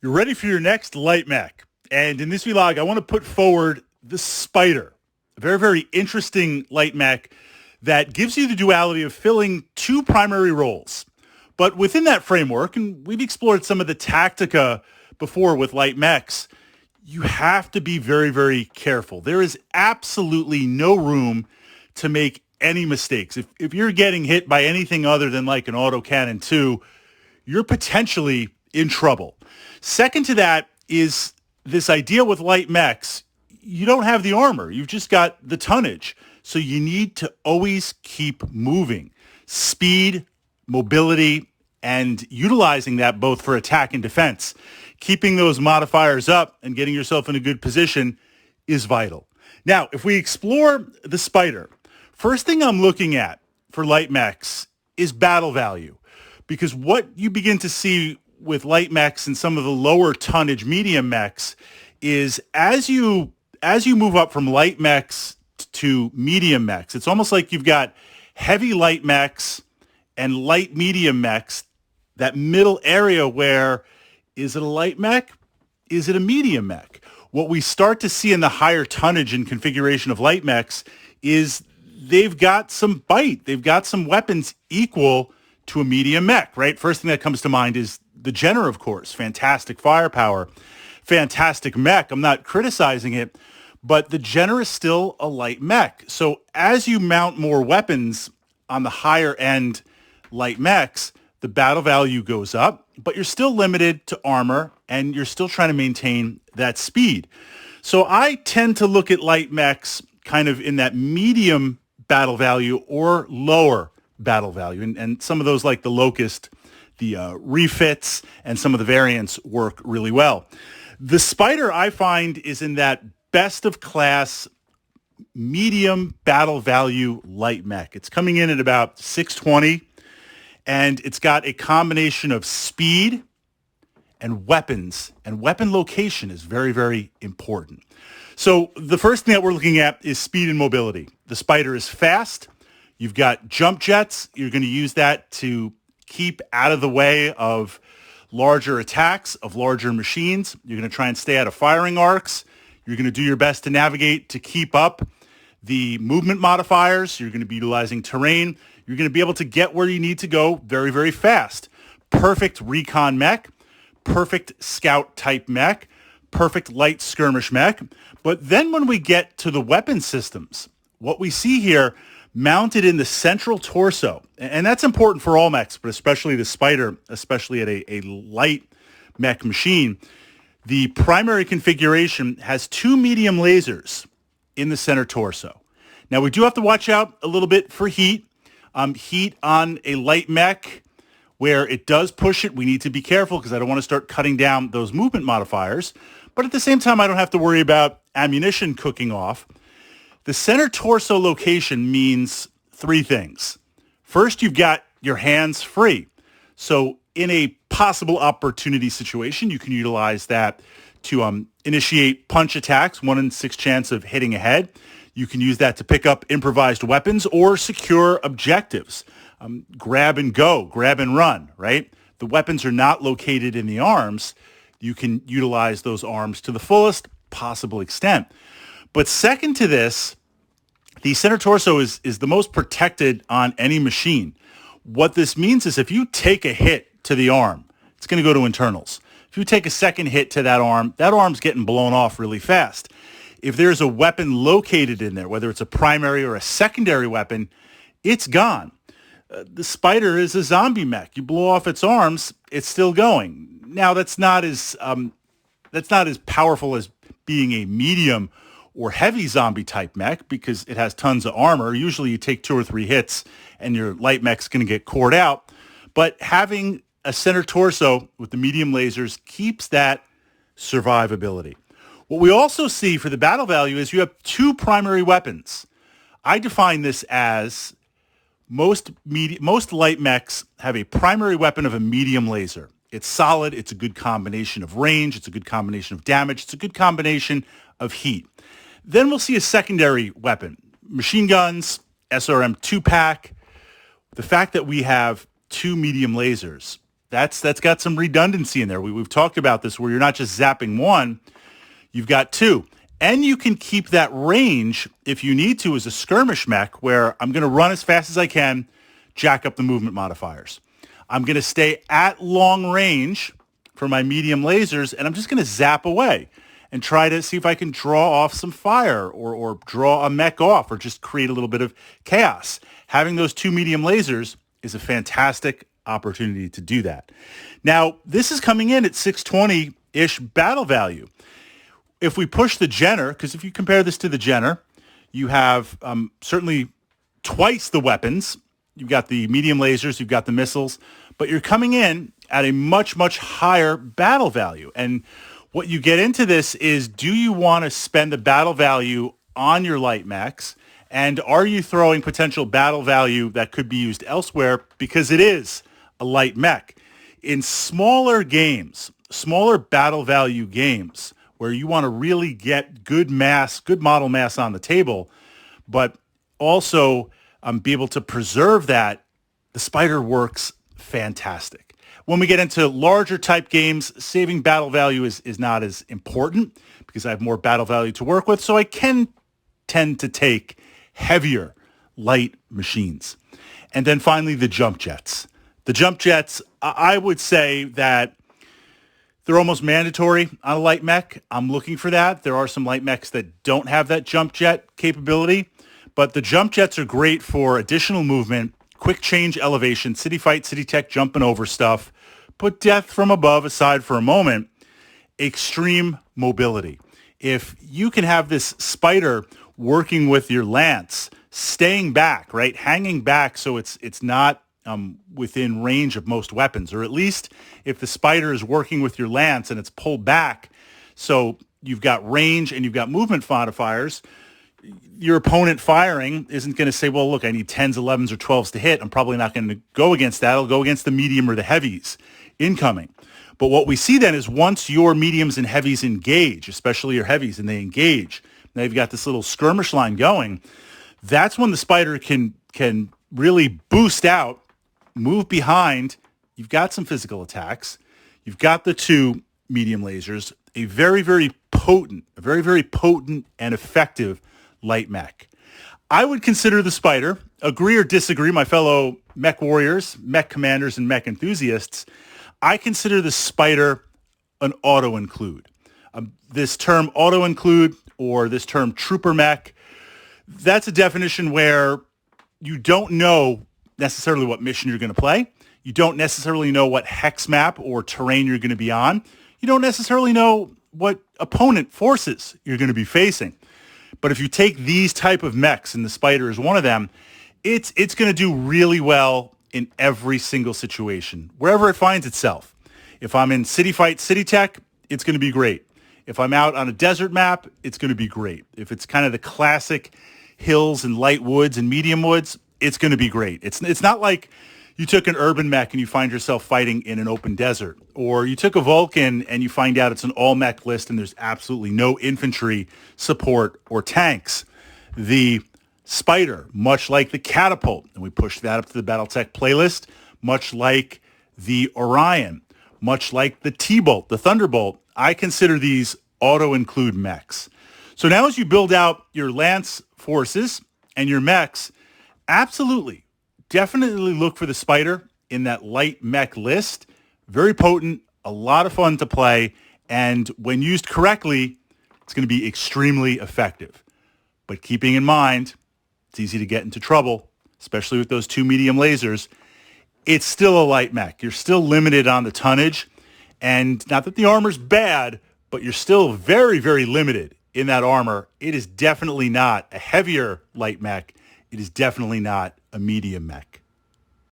You're ready for your next light mech. And in this vlog, I want to put forward the Spider, a very, very interesting light mech that gives you the duality of filling two primary roles. But within that framework, and we've explored some of the tactica before with light mechs, you have to be very, very careful. There is absolutely no room to make any mistakes. If you're getting hit by anything other than like an autocannon 2, you're potentially in trouble. Second to that is this idea with light mechs. You don't have the armor. You've just got the tonnage. So you need to always keep moving. Speed, mobility, and utilizing that both for attack and defense. Keeping those modifiers up and getting yourself in a good position is vital. Now, if we explore the Spider, first thing I'm looking at for light mechs is battle value. Because what you begin to see with light mechs and some of the lower tonnage medium mechs is as you move up from light mechs to medium mechs, it's almost like you've got heavy light mechs and light medium mechs, that middle area where, is it a light mech? Is it a medium mech? What we start to see in the higher tonnage and configuration of light mechs is they've got some bite. They've got some weapons equal to a medium mech, right? First thing that comes to mind is the Jenner, of course. Fantastic firepower, fantastic mech. I'm not criticizing it, but the Jenner is still a light mech. So as you mount more weapons on the higher end light mechs, the battle value goes up, but you're still limited to armor and you're still trying to maintain that speed. So I tend to look at light mechs kind of in that medium battle value or lower battle value. And some of those like the Locust, the refits, and some of the variants work really well. The Spider, I find, is in that best of class medium battle value light mech. It's coming in at about 620, and it's got a combination of speed and weapons, and weapon location is very, very important. So the first thing that we're looking at is speed and mobility. The Spider is fast. You've got jump jets. You're going to use that to keep out of the way of larger attacks, of larger machines. You're going to try and stay out of firing arcs. You're going to do your best to navigate to keep up the movement modifiers. You're going to be utilizing terrain. You're going to be able to get where you need to go very, very fast. Perfect recon mech, perfect scout type mech, perfect light skirmish mech. But then when we get to the weapon systems, what we see here mounted in the central torso, and that's important for all mechs, but especially the Spider, especially at a light mech machine, the primary configuration has two medium lasers in the center torso. Now, we do have to watch out a little bit for heat. Heat on a light mech, where it does push it, we need to be careful because I don't want to start cutting down those movement modifiers. But at the same time, I don't have to worry about ammunition cooking off. The center torso location means three things. First, you've got your hands free. So in a possible opportunity situation, you can utilize that to initiate punch attacks, 1 in 6 chance of hitting a head. You can use that to pick up improvised weapons or secure objectives. Grab and go, grab and run, right? The weapons are not located in the arms. You can utilize those arms to the fullest possible extent. But second to this, the center torso is the most protected on any machine. What this means is if you take a hit to the arm, it's going to go to internals. If you take a second hit to that arm's getting blown off really fast. If there's a weapon located in there, whether it's a primary or a secondary weapon, it's gone. The Spider is a zombie mech. You blow off its arms, it's still going. Now, that's not as powerful as being a medium or heavy zombie type mech because it has tons of armor. Usually you take 2 or 3 hits and your light mech's going to get cored out. But having a center torso with the medium lasers keeps that survivability. What we also see for the battle value is you have 2 primary weapons. I define this as most light mechs have a primary weapon of a medium laser. It's solid. It's a good combination of range. It's a good combination of damage. It's a good combination of heat. Then we'll see a secondary weapon, machine guns, SRM 2-pack. The fact that we have 2 medium lasers, That's got some redundancy in there. We've talked about this where you're not just zapping one, you've got two. And you can keep that range if you need to as a skirmish mech where I'm going to run as fast as I can, jack up the movement modifiers. I'm going to stay at long range for my medium lasers, and I'm just going to zap away and try to see if I can draw off some fire or draw a mech off or just create a little bit of chaos. Having those two medium lasers is a fantastic opportunity to do that. Now, this is coming in at 620-ish battle value. If we push the Jenner, because if you compare this to the Jenner, you have certainly twice the weapons. You've got the medium lasers, you've got the missiles, but you're coming in at a much, much higher battle value. And what you get into this is, do you want to spend the battle value on your light mechs? And are you throwing potential battle value that could be used elsewhere because it is a light mech? In smaller games, smaller battle value games, where you want to really get good mass, good model mass on the table, but also be able to preserve that, the Spider works fantastic. When we get into larger type games, saving battle value is not as important because I have more battle value to work with, so I can tend to take heavier light machines. And then finally, the jump jets. The jump jets, I would say that they're almost mandatory on a light mech. I'm looking for that. There are some light mechs that don't have that jump jet capability, but the jump jets are great for additional movement, quick change elevation, city fight, city tech, jumping over stuff, put death from above aside for a moment, extreme mobility. If you can have this Spider working with your lance, staying back, right, hanging back so it's not within range of most weapons, or at least if the Spider is working with your lance and it's pulled back, so you've got range and you've got movement modifiers, your opponent firing isn't going to say, well, look, I need 10s, 11s, or 12s to hit. I'm probably not going to go against that. I'll go against the medium or the heavies incoming. But what we see then is once your mediums and heavies engage, especially your heavies, and they engage, now you've got this little skirmish line going, that's when the Spider can really boost out, move behind. You've got some physical attacks. You've got the two medium lasers, a very, very potent and effective light mech. I would consider the Spider, agree or disagree, my fellow mech warriors, mech commanders, and mech enthusiasts, I consider the Spider an auto-include. This term auto-include or this term trooper mech, that's a definition where you don't know necessarily what mission you're going to play. You don't necessarily know what hex map or terrain you're going to be on. You don't necessarily know what opponent forces you're going to be facing. But if you take these type of mechs, and the Spider is one of them, it's going to do really well in every single situation, wherever it finds itself. If I'm in city fight, city tech, it's going to be great. If I'm out on a desert map, it's going to be great. If it's kind of the classic hills and light woods and medium woods, it's going to be great. It's not like you took an urban mech and you find yourself fighting in an open desert, or you took a Vulcan and you find out it's an all mech list and there's absolutely no infantry support or tanks. The Spider, much like the Catapult, and we pushed that up to the Battletech playlist, much like the Orion, much like the T-Bolt, the Thunderbolt, I consider these auto-include mechs. So now as you build out your Lance forces and your mechs, absolutely, definitely look for the Spider in that light mech list. Very potent, a lot of fun to play, and when used correctly, it's going to be extremely effective. But keeping in mind, it's easy to get into trouble, especially with those two medium lasers. It's still a light mech. You're still limited on the tonnage, and not that the armor's bad, but you're still very, very limited in that armor. It is definitely not a heavier light mech. It is definitely not a medium mech.